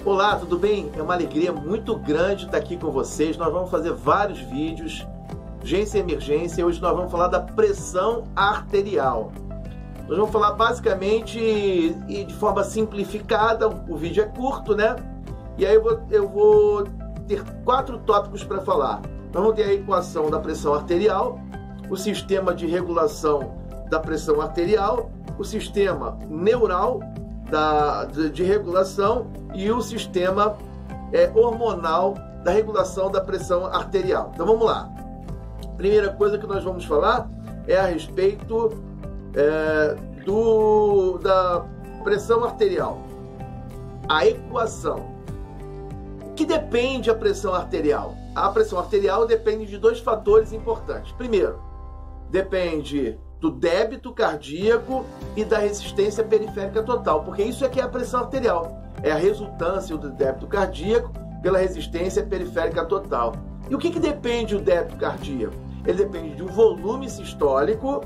Olá, tudo bem? É uma alegria muito grande estar aqui com vocês. Nós vamos fazer vários vídeos, urgência e emergência. Hoje nós vamos falar da pressão arterial. Nós vamos falar basicamente e de forma simplificada. O vídeo é curto, né? E aí eu vou ter 4 tópicos para falar. Nós vamos ter a equação da pressão arterial, o sistema de regulação da pressão arterial, o sistema neural de regulação e o sistema hormonal da regulação da pressão arterial. Então vamos lá. Primeira coisa que nós vamos falar é a respeito da pressão arterial. A equação. O que depende a pressão arterial? A pressão arterial depende de 2 fatores importantes. Primeiro, depende do débito cardíaco e da resistência periférica total, porque isso é que é a pressão arterial, é a resultância do débito cardíaco pela resistência periférica total. E o que depende do débito cardíaco? Ele depende de um volume sistólico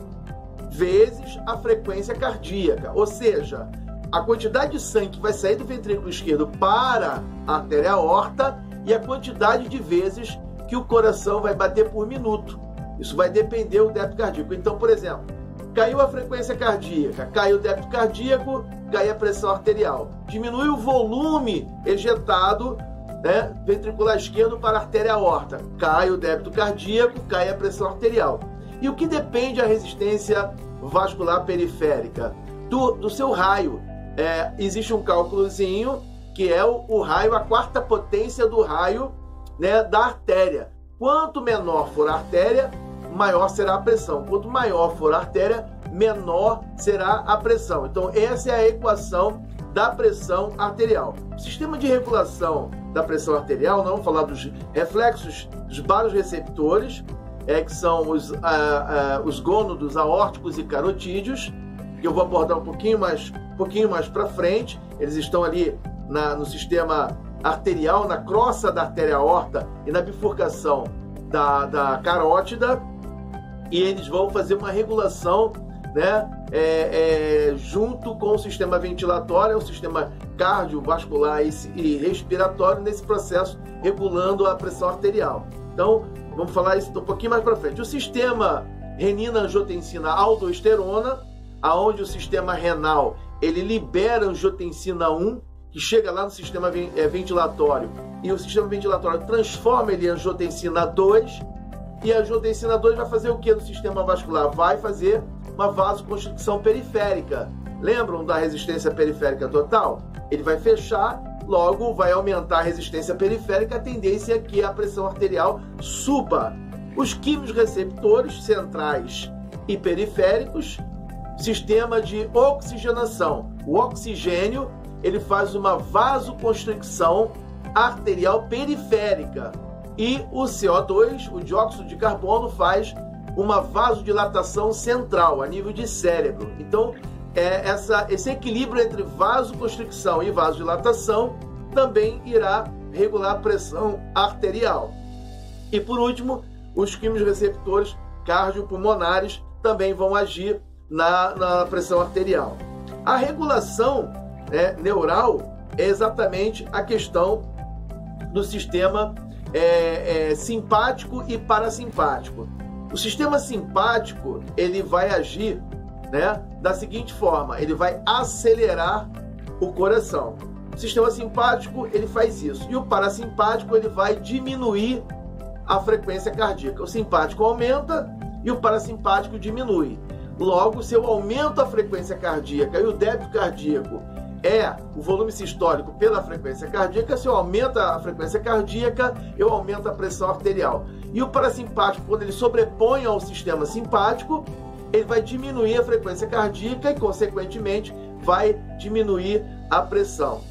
vezes a frequência cardíaca, ou seja, a quantidade de sangue que vai sair do ventrículo esquerdo para a artéria aorta e a quantidade de vezes que o coração vai bater por minuto. Isso vai depender do débito cardíaco. Então, por exemplo, caiu a frequência cardíaca, caiu o débito cardíaco, cai a pressão arterial. Diminui o volume ejetado, né, ventricular esquerdo para a artéria aorta. Cai o débito cardíaco, cai a pressão arterial. E o que depende a resistência vascular periférica? Do seu raio. Existe um cálculozinho que é o raio, a 4ª potência do raio, né, da artéria. Quanto menor for a artéria, maior será a pressão. Quanto maior for a artéria, menor será a pressão. Então, essa é a equação da pressão arterial. O sistema de regulação da pressão arterial, não vamos falar dos reflexos dos baroreceptores, que são os gônodos aórticos e carotídeos, que eu vou abordar um pouquinho mais para frente. Eles estão ali no sistema arterial, na crosta da artéria aorta e na bifurcação da carótida, e eles vão fazer uma regulação, né, junto com o sistema ventilatório, o sistema cardiovascular e respiratório, nesse processo regulando a pressão arterial. Então, vamos falar isso um pouquinho mais para frente. O sistema renina-angiotensina-aldosterona, aonde o sistema renal ele libera angiotensina 1, que chega lá no sistema ventilatório, e o sistema ventilatório transforma ele em angiotensina 2, e a angiotensina 2 vai fazer o que no sistema vascular? Vai fazer uma vasoconstricção periférica. Lembram da resistência periférica total? Ele vai fechar, logo vai aumentar a resistência periférica, a tendência é que a pressão arterial suba. Os quimiorreceptores centrais e periféricos, sistema de oxigenação. O oxigênio ele faz uma vasoconstricção arterial periférica, e o CO2, o dióxido de carbono, faz uma vasodilatação central, a nível de cérebro. Então, esse equilíbrio entre vasoconstricção e vasodilatação também irá regular a pressão arterial. E por último, os quimiorreceptores cardiopulmonares também vão agir na pressão arterial. A regulação neural é exatamente a questão do sistema simpático e parasimpático. O sistema simpático ele vai agir, né, da seguinte forma: ele vai acelerar o coração. O sistema simpático ele faz isso, e o parasimpático ele vai diminuir a frequência cardíaca. O simpático aumenta e o parasimpático diminui. Logo, se eu aumento a frequência cardíaca e o débito cardíaco o volume sistólico pela frequência cardíaca, se eu aumento a frequência cardíaca, eu aumento a pressão arterial. E o parasimpático, quando ele sobrepõe ao sistema simpático, ele vai diminuir a frequência cardíaca e, consequentemente, vai diminuir a pressão.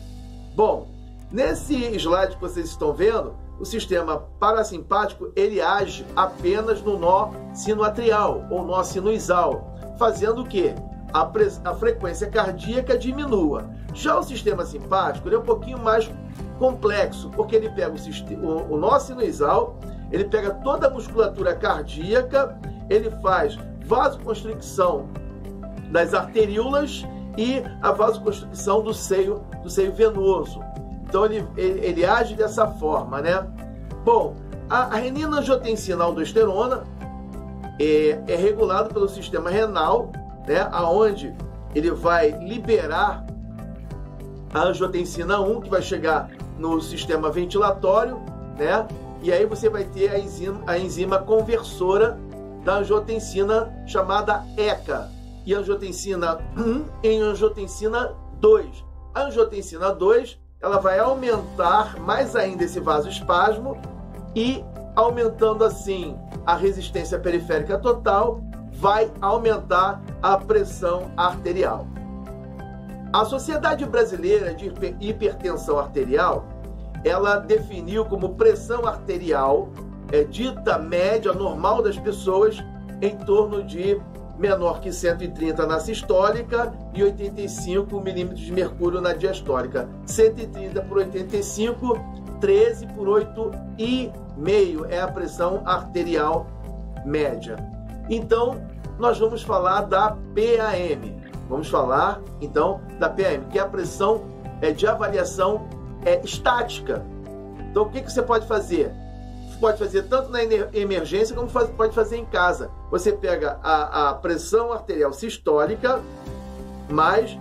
Bom, nesse slide que vocês estão vendo, o sistema parasimpático ele age apenas no nó sinoatrial ou nó sinuizal, fazendo o quê? A frequência cardíaca diminua. Já o sistema simpático ele é um pouquinho mais complexo, porque ele pega o nó sinuizal, ele pega toda a musculatura cardíaca, ele faz vasoconstricção das arteríolas e a vasoconstricção do seio venoso. Então ele age dessa forma, né? Bom, a renina-angiotensina-aldosterona é regulado pelo sistema renal, né? Aonde ele vai liberar a angiotensina 1, que vai chegar no sistema ventilatório, né? E aí você vai ter a enzima conversora da angiotensina chamada ECA, e angiotensina 1 em angiotensina 2. A angiotensina 2, ela vai aumentar mais ainda esse vasoespasmo e, aumentando assim a resistência periférica total, vai aumentar a pressão arterial. A Sociedade Brasileira de Hipertensão Arterial, ela definiu como pressão arterial dita média normal das pessoas em torno de menor que 130 na sistólica e 85 milímetros de mercúrio na diastólica. 130 por 85, 13 por 8,5 é a pressão arterial média. Então, nós vamos falar da PAM. Vamos falar, então, da PAM, que é a pressão de avaliação estática. Então, o que você pode fazer? Você pode fazer tanto na emergência como pode fazer em casa. Você pega a pressão arterial sistólica, mas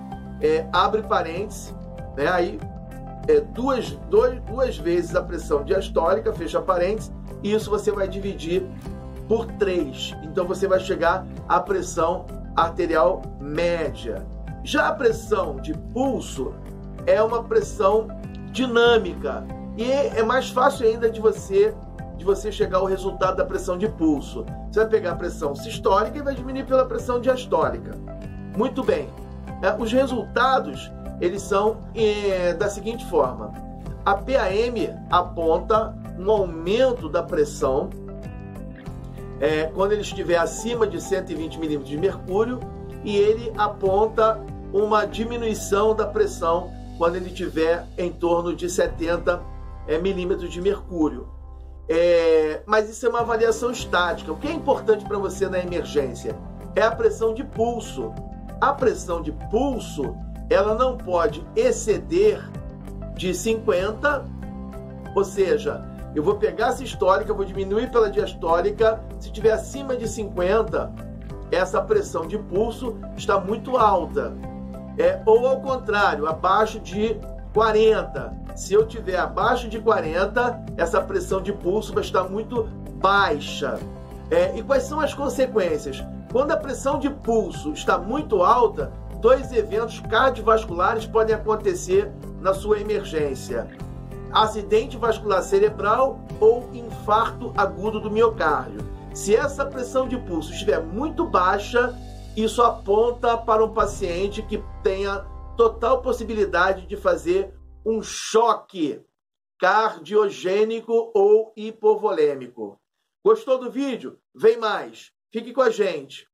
abre parênteses, né? Aí duas vezes a pressão diastólica, fecha parênteses, e isso você vai dividir por 3. Então você vai chegar à pressão arterial média. Já a pressão de pulso é uma pressão dinâmica e é mais fácil ainda de você chegar ao resultado da pressão de pulso. Você vai pegar a pressão sistólica e vai diminuir pela pressão diastólica. Muito bem. Os resultados, eles são da seguinte forma. A PAM aponta um aumento da pressão quando ele estiver acima de 120 milímetros de mercúrio, e ele aponta uma diminuição da pressão quando ele estiver em torno de 70 milímetros de mercúrio. Mas isso é uma avaliação estática. O que é importante para você na emergência é a pressão de pulso. A pressão de pulso, ela não pode exceder de 50, ou seja, eu vou pegar a sistólica, vou diminuir pela diastólica. Se estiver acima de 50, essa pressão de pulso está muito alta. Ou ao contrário, abaixo de 40. Se eu tiver abaixo de 40, essa pressão de pulso vai estar muito baixa. E quais são as consequências? Quando a pressão de pulso está muito alta, 2 eventos cardiovasculares podem acontecer na sua emergência: acidente vascular cerebral ou infarto agudo do miocárdio. Se essa pressão de pulso estiver muito baixa, isso aponta para um paciente que tenha total possibilidade de fazer um choque cardiogênico ou hipovolêmico. Gostou do vídeo? Vem mais! Fique com a gente!